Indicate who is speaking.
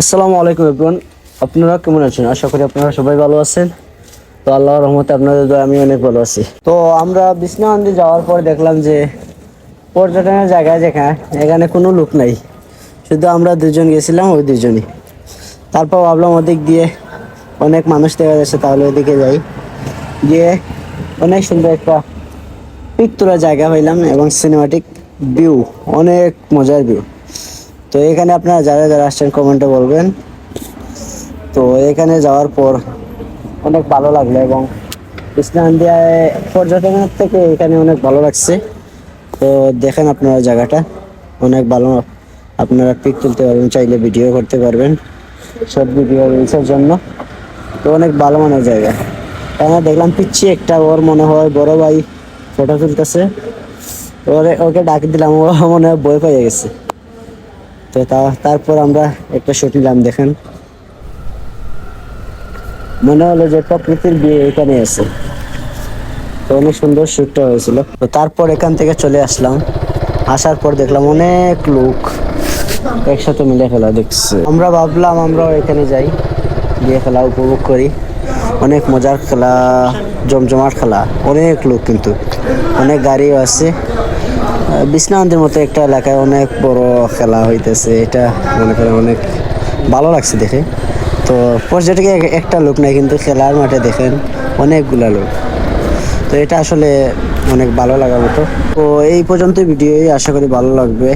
Speaker 1: আসসালামু আলাইকুম এভরিওয়ান। আপনারা কেমন আছেন? আশা করি আপনারা সবাই ভালো আছেন। তো আল্লাহর রহমতে আপনাদের দোয়ায় আমি অনেক ভালো আছি। তো আমরা বিষ্ণুমন্দির যাওয়ার পর দেখলাম যে পর্যটনের জায়গায় যেখানে এখানে কোনো লোক নাই, শুধু আমরা দুজন গেছিলাম, ওই দুজনই। তারপর ভাবলাম ওদিক দিয়ে অনেক মানুষ দেখা যাচ্ছে, তাহলে ওদিকে যাই। গিয়ে অনেক সুন্দর একটা পিক তোলার জায়গা পাইলাম এবং সিনেমাটিক ভিউ, অনেক মজার ভিউ। তো এখানে আপনারা যারা যারা আসছেন কমেন্টে বলবেন। তো এখানে যাওয়ার পর অনেক ভালো লাগলো এবং ইসলান্ডিয়ায় পর্যটনের থেকে এখানে অনেক ভালো লাগছে। তো দেখেন আপনারা জায়গাটা অনেক ভালো, আপনারা পিক তুলতে পারবেন, চাইলে ভিডিও করতে পারবেন, শর্ট ভিডিও রিলসের জন্য। তো অনেক ভালো মানের জায়গা। এখানে দেখলাম পিচ্ছি একটা, ওর মনে হয় বড় ভাই ফটো তুলতেছে, ওকে ডাক দিলাম, ও মনে হয় ভয় পেয়ে গেছে। তো তারপর আমরা একটা শট নিলাম। দেখেন, মনে হলো যে প্রকৃতির বিয়ে এখানে আছে। তো অনেক সুন্দর শ্যুটটা হয়েছিল। তো তারপর এখান থেকে চলে আসলাম। আসার পর দেখলাম অনেক লোক একসাথে মিলে খেলা দেখছে। আমরা ভাবলাম আমরাও এখানে যাই, গিয়ে খেলা উপভোগ করি। অনেক মজার খেলা, জমজমাট খেলা, অনেক লোক, কিন্তু অনেক গাড়িও আছে। বিষ্ণান্দের মতো একটা এলাকায় অনেক বড় খেলা হইতেছে, এটা মনে করেন অনেক ভালো লাগছে দেখে। তো পর্যটকে একটা লোক নাই, কিন্তু খেলার মাঠে দেখেন অনেকগুলা লোক। তো এটা আসলে অনেক ভালো লাগার মতো। তো এই পর্যন্ত ভিডিও, আশা করি ভালো লাগবে।